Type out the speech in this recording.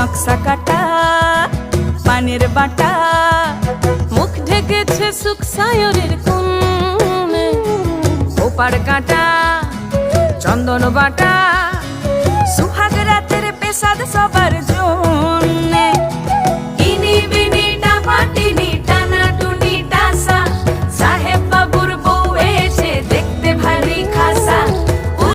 নকশা কাটা পানের বাটা, মুখ ঢেকেছে সুখ সায়রের কোণে, ওপার কাটা চন্দন বাটা, সুহাগ রাতের পেশাদ সবার